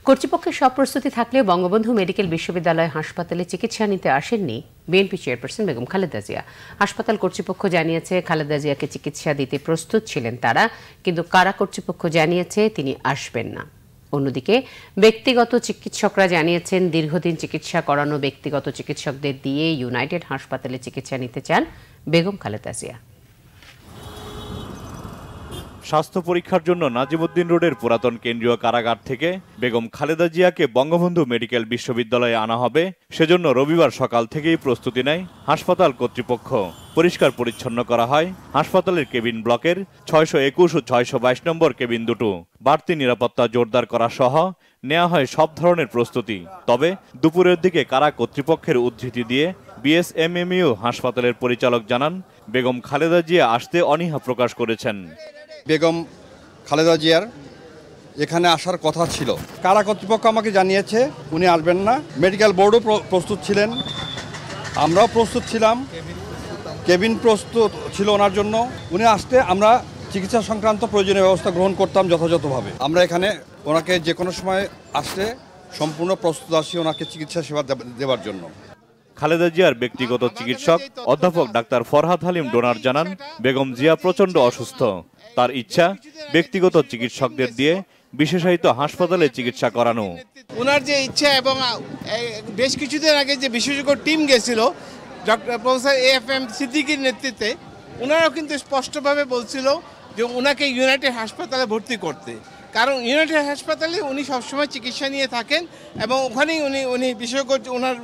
কর্তৃপক্ষের সব প্রস্তুতি থাকলেও বঙ্গবন্ধু মেডিকেল বিশ্ববিদ্যালয় হাসপাতালে চিকিৎসা নিতে আসেননি বিএনপি চেয়ারপারসন বেগম খালেদা জিয়া। হাসপাতাল কর্তৃপক্ষ জানিয়েছে খালেদা জিয়াকে চিকিৎসা দিতে প্রস্তুত ছিলেন তারা, কিন্তু কারা কর্তৃপক্ষ জানিয়েছে তিনি আসবেন না। অন্যদিকে ব্যক্তিগত চিকিৎসকরা জানিয়েছেন দীর্ঘদিন চিকিৎসা করানো ব্যক্তিগত চিকিৎসকদের দিয়ে ইউনাইটেড হাসপাতালে চিকিৎসা নিতে চান বেগম খালেদা জিয়া। স্বাস্থ্য পরীক্ষার জন্য নাজিমউদ্দিন রোডের পুরাতন কেন্দ্রীয় কারাগার থেকে বেগম খালেদা জিয়াকে বঙ্গবন্ধু মেডিকেল বিশ্ববিদ্যালয়ে আনা হবে, সেজন্য রবিবার সকাল থেকেই প্রস্তুতি নেয় হাসপাতাল কর্তৃপক্ষ। পরিষ্কার পরিচ্ছন্ন করা হয় হাসপাতালের কেবিন ব্লকের 621 ও 622 নম্বর কেবিন দুটো। বাড়তি নিরাপত্তা জোরদার করা সহ নেওয়া হয় সব ধরনের প্রস্তুতি। তবে দুপুরের দিকে কারা কর্তৃপক্ষের উদ্ধৃতি দিয়ে বিএসএমএমইউ হাসপাতালের পরিচালক জানান বেগম খালেদা জিয়া আসতে অনীহা প্রকাশ করেছেন। বেগম খালেদা জিয়ার এখানে আসার কথা ছিল, কারা কর্তৃপক্ষ আমাকে জানিয়েছে উনি আসবেন না। মেডিকেল বোর্ডও প্রস্তুত ছিলেন, আমরাও প্রস্তুত ছিলাম, কেবিন প্রস্তুত ছিল ওনার জন্য। উনি আসতে আমরা চিকিৎসা সংক্রান্ত প্রয়োজনীয় ব্যবস্থা গ্রহণ করতাম যথাযথভাবে। আমরা এখানে ওনাকে যে কোনো সময় আসতে সম্পূর্ণ প্রস্তুত আছি ওনাকে চিকিৎসা সেবা দেওয়ার জন্য। খালেদা জিয়ার ব্যক্তিগত চিকিৎসক অধ্যাপক ডাক্তার ফরহাদ হালিম ডোনার জানান বেগম জিয়া প্রচণ্ড অসুস্থ। তার ইচ্ছা ব্যক্তিগত চিকিৎসকদের দিয়ে বিশেষায়িত হাসপাতালে চিকিৎসা করানো। ওনার যে ইচ্ছা, এবং বেশ কিছুদিন আগে যে বিশেষজ্ঞ টিম গেছিল ডক্টর প্রফেসর AFM সিদ্দিকীর নেতৃত্বে, ওনারাও কিন্তু স্পষ্টভাবে বলছিল যে ওনাকে ইউনাইটেড হাসপাতালে ভর্তি করতে, কারণ ইউনাইটেড হাসপাতালে উনি সবসময় চিকিৎসা নিয়ে থাকেন এবং ওখানেই উনি বিশেষজ্ঞ, ওনার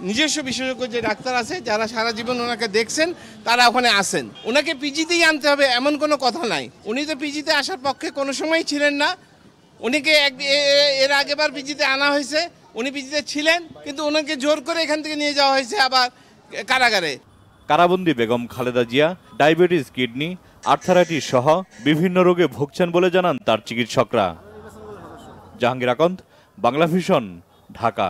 নিজস্ব বিশেষজ্ঞ যে ডাক্তার আছে যারা সারা জীবন ওনাকে দেখছেন তারা ওখানে আসেন। ওনাকে পিজিতেই আনতে হবে এমন কোনো কথা নাই। উনি তো পিজিতে আসার পক্ষে কোনো সময়ই ছিলেন না। উনিকে এর আগেবার পিজিতে আনা হয়েছে, উনি পিজিতে ছিলেন, কিন্তু ওনাকে জোর করে এখান থেকে নিয়ে যাওয়া হয়েছে আবার কারাগারে। কারাবন্দী Begum Khaleda Zia diabetes, kidney, arthritis সহ বিভিন্ন রোগে ভুগছেন বলে জানান তার চিকিৎসকরা। জাহাঙ্গীর আকন্দ, বাংলা ভিশন, ঢাকা।